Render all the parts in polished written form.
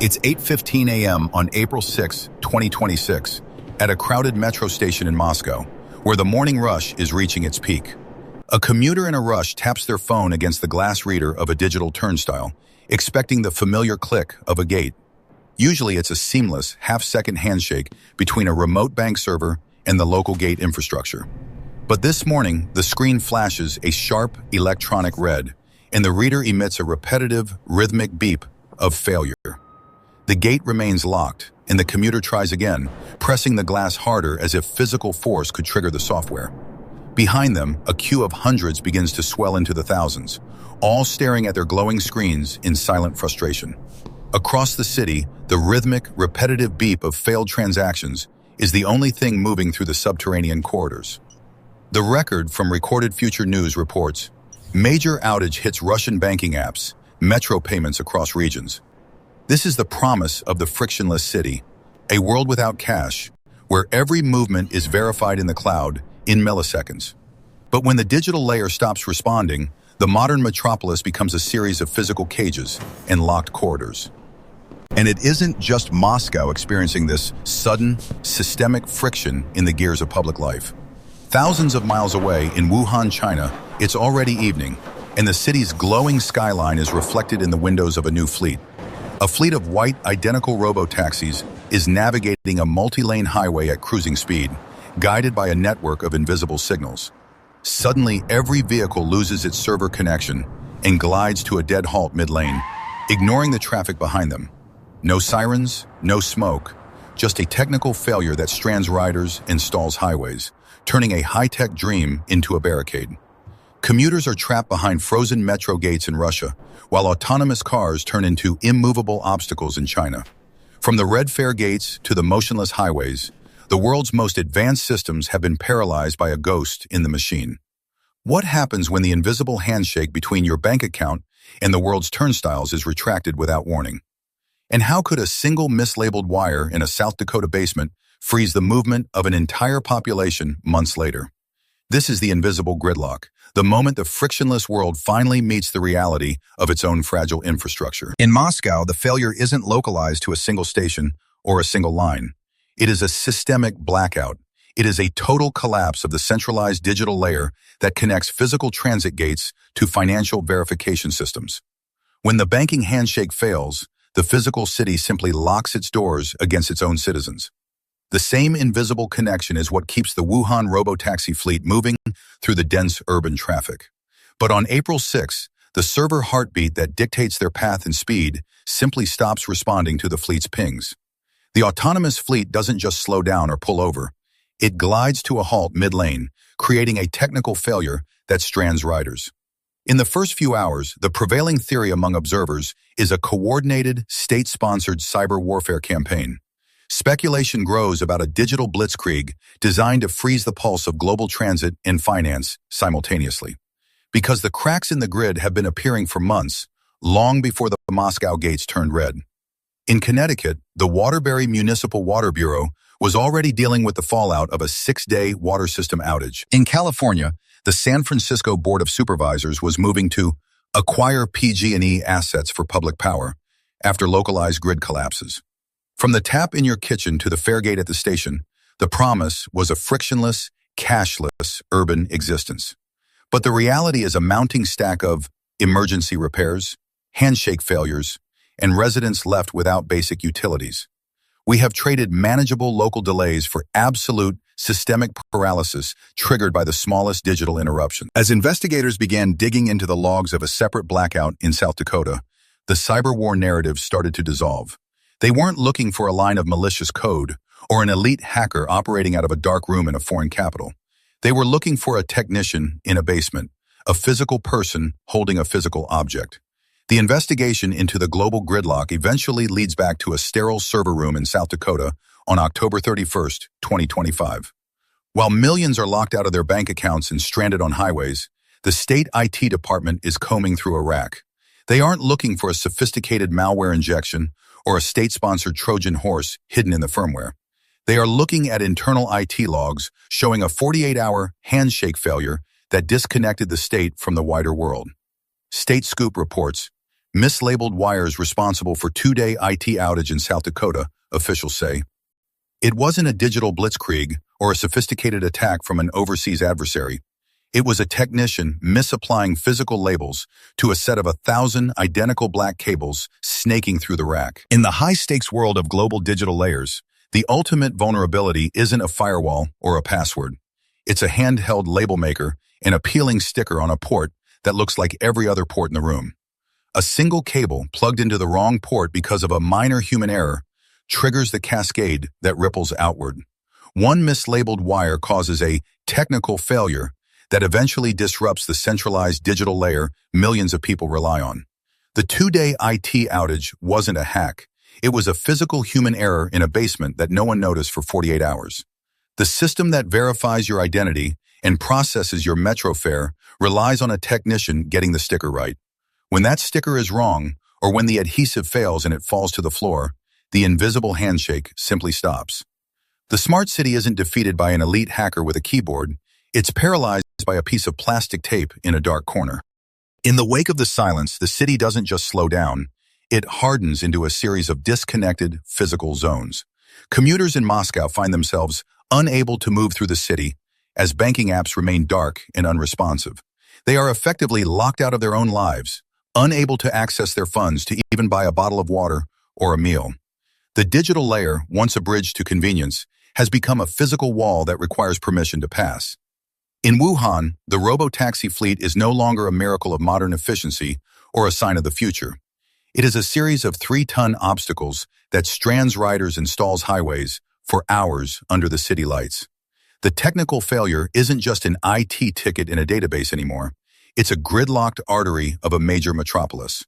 It's 8:15 a.m. on April 6, 2026, at a crowded metro station in Moscow, where the morning rush is reaching its peak. A commuter in a rush taps their phone against the glass reader of a digital turnstile, expecting the familiar click of a gate. Usually it's a seamless, half-second handshake between a remote bank server and the local gate infrastructure. But this morning, the screen flashes a sharp electronic red, and the reader emits a repetitive, rhythmic beep of failure. The gate remains locked, and the commuter tries again, pressing the glass harder as if physical force could trigger the software. Behind them, a queue of hundreds begins to swell into the thousands, all staring at their glowing screens in silent frustration. Across the city, the rhythmic, repetitive beep of failed transactions is the only thing moving through the subterranean corridors. The record from Recorded Future News reports, major outage hits Russian banking apps, metro payments across regions. This is the promise of the frictionless city, a world without cash, where every movement is verified in the cloud in milliseconds. But when the digital layer stops responding, the modern metropolis becomes a series of physical cages and locked corridors. And it isn't just Moscow experiencing this sudden, systemic friction in the gears of public life. Thousands of miles away in Wuhan, China, it's already evening, and the city's glowing skyline is reflected in the windows of a new fleet. A fleet of white, identical robo-taxis is navigating a multi-lane highway at cruising speed, guided by a network of invisible signals. Suddenly, every vehicle loses its server connection and glides to a dead halt mid-lane, ignoring the traffic behind them. No sirens, no smoke, just a technical failure that strands riders and stalls highways, turning a high-tech dream into a barricade. Commuters are trapped behind frozen metro gates in Russia, while autonomous cars turn into immovable obstacles in China. From the red fare gates to the motionless highways, the world's most advanced systems have been paralyzed by a ghost in the machine. What happens when the invisible handshake between your bank account and the world's turnstiles is retracted without warning? And how could a single mislabeled wire in a South Dakota basement freeze the movement of an entire population months later? This is the invisible gridlock, the moment the frictionless world finally meets the reality of its own fragile infrastructure. In Moscow, the failure isn't localized to a single station or a single line. It is a systemic blackout. It is a total collapse of the centralized digital layer that connects physical transit gates to financial verification systems. When the banking handshake fails, the physical city simply locks its doors against its own citizens. The same invisible connection is what keeps the Wuhan robotaxi fleet moving through the dense urban traffic. But on April 6, the server heartbeat that dictates their path and speed simply stops responding to the fleet's pings. The autonomous fleet doesn't just slow down or pull over. It glides to a halt mid-lane, creating a technical failure that strands riders. In the first few hours, the prevailing theory among observers is a coordinated, state-sponsored cyber warfare campaign. Speculation grows about a digital blitzkrieg designed to freeze the pulse of global transit and finance simultaneously. Because the cracks in the grid have been appearing for months, long before the Moscow gates turned red. In Connecticut, the Waterbury Municipal Water Bureau was already dealing with the fallout of a 6-day water system outage. In California, the San Francisco Board of Supervisors was moving to acquire PG&E assets for public power after localized grid collapses. From the tap in your kitchen to the fare gate at the station, the promise was a frictionless, cashless urban existence. But the reality is a mounting stack of emergency repairs, handshake failures, and residents left without basic utilities. We have traded manageable local delays for absolute systemic paralysis triggered by the smallest digital interruption. As investigators began digging into the logs of a separate blackout in South Dakota, the cyber war narrative started to dissolve. They weren't looking for a line of malicious code or an elite hacker operating out of a dark room in a foreign capital. They were looking for a technician in a basement, a physical person holding a physical object. The investigation into the global gridlock eventually leads back to a sterile server room in South Dakota on October 31st, 2025. While millions are locked out of their bank accounts and stranded on highways, the state IT department is combing through a rack. They aren't looking for a sophisticated malware injection or a state-sponsored Trojan horse hidden in the firmware. They are looking at internal IT logs showing a 48-hour handshake failure that disconnected the state from the wider world. State Scoop reports, mislabeled wires responsible for two-day IT outage in South Dakota, officials say. It wasn't a digital blitzkrieg or a sophisticated attack from an overseas adversary. It was a technician misapplying physical labels to a set of 1,000 identical black cables snaking through the rack. In the high-stakes world of global digital layers, the ultimate vulnerability isn't a firewall or a password. It's a handheld label maker and a peeling sticker on a port that looks like every other port in the room. A single cable plugged into the wrong port because of a minor human error triggers the cascade that ripples outward. One mislabeled wire causes a technical failure that eventually disrupts the centralized digital layer millions of people rely on. The two-day IT outage wasn't a hack. It was a physical human error in a basement that no one noticed for 48 hours. The system that verifies your identity and processes your metro fare relies on a technician getting the sticker right. When that sticker is wrong, or when the adhesive fails and it falls to the floor, the invisible handshake simply stops. The smart city isn't defeated by an elite hacker with a keyboard. It's paralyzed by a piece of plastic tape in a dark corner. In the wake of the silence, the city doesn't just slow down. It hardens into a series of disconnected physical zones. Commuters in Moscow find themselves unable to move through the city as banking apps remain dark and unresponsive. They are effectively locked out of their own lives, unable to access their funds to even buy a bottle of water or a meal. The digital layer, once a bridge to convenience, has become a physical wall that requires permission to pass. In Wuhan, the robo-taxi fleet is no longer a miracle of modern efficiency or a sign of the future. It is a series of 3-ton obstacles that strands riders and stalls highways for hours under the city lights. The technical failure isn't just an IT ticket in a database anymore. It's a gridlocked artery of a major metropolis.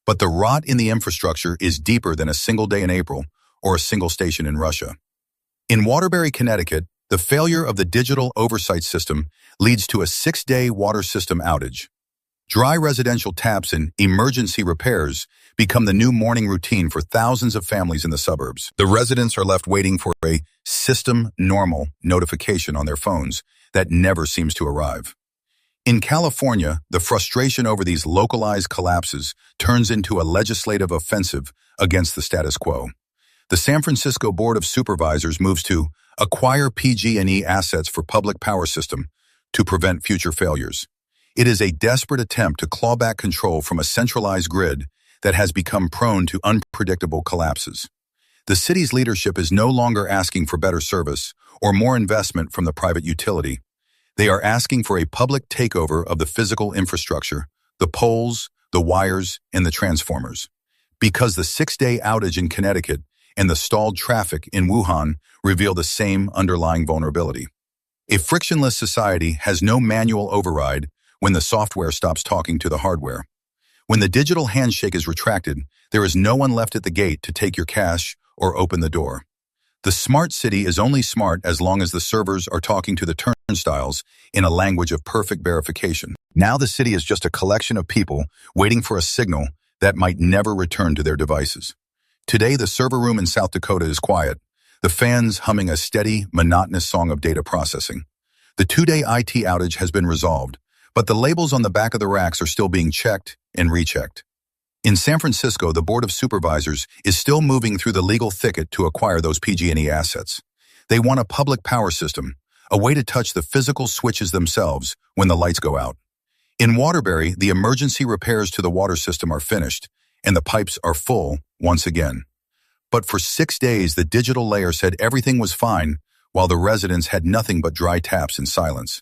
But the rot in the infrastructure is deeper than a single day in April or a single station in Russia. In Waterbury, Connecticut, the failure of the digital oversight system leads to a 6-day water system outage. Dry residential taps and emergency repairs become the new morning routine for thousands of families in the suburbs. The residents are left waiting for a system normal notification on their phones that never seems to arrive. In California, the frustration over these localized collapses turns into a legislative offensive against the status quo. The San Francisco Board of Supervisors moves to acquire PG&E assets for public power system to prevent future failures. It is a desperate attempt to claw back control from a centralized grid that has become prone to unpredictable collapses. The city's leadership is no longer asking for better service or more investment from the private utility. They are asking for a public takeover of the physical infrastructure, the poles, the wires, and the transformers. Because the 6-day outage in Connecticut and the stalled traffic in Wuhan reveal the same underlying vulnerability. A frictionless society has no manual override when the software stops talking to the hardware. When the digital handshake is retracted, there is no one left at the gate to take your cash or open the door. The smart city is only smart as long as the servers are talking to the turnstiles in a language of perfect verification. Now the city is just a collection of people waiting for a signal that might never return to their devices. Today, the server room in South Dakota is quiet, the fans humming a steady, monotonous song of data processing. The 2-day IT outage has been resolved, but the labels on the back of the racks are still being checked and rechecked. In San Francisco, the Board of Supervisors is still moving through the legal thicket to acquire those PG&E assets. They want a public power system, a way to touch the physical switches themselves when the lights go out. In Waterbury, the emergency repairs to the water system are finished, and the pipes are full once again. But for 6 days, the digital layer said everything was fine, while the residents had nothing but dry taps and silence.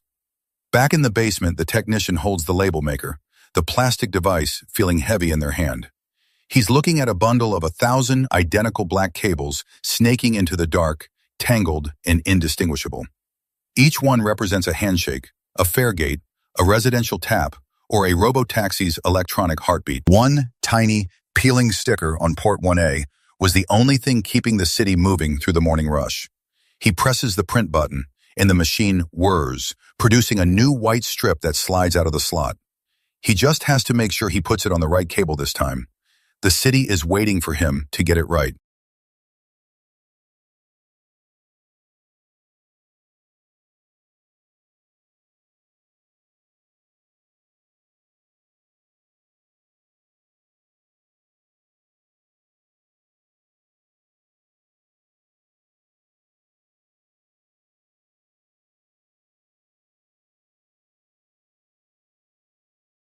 Back in the basement, the technician holds the label maker, the plastic device feeling heavy in their hand. He's looking at a bundle of 1,000 identical black cables snaking into the dark, tangled, and indistinguishable. Each one represents a handshake, a fare gate, a residential tap, or a robo-taxi's electronic heartbeat. One tiny, peeling sticker on port 1A was the only thing keeping the city moving through the morning rush. He presses the print button, and the machine whirs, producing a new white strip that slides out of the slot. He just has to make sure he puts it on the right cable this time. The city is waiting for him to get it right.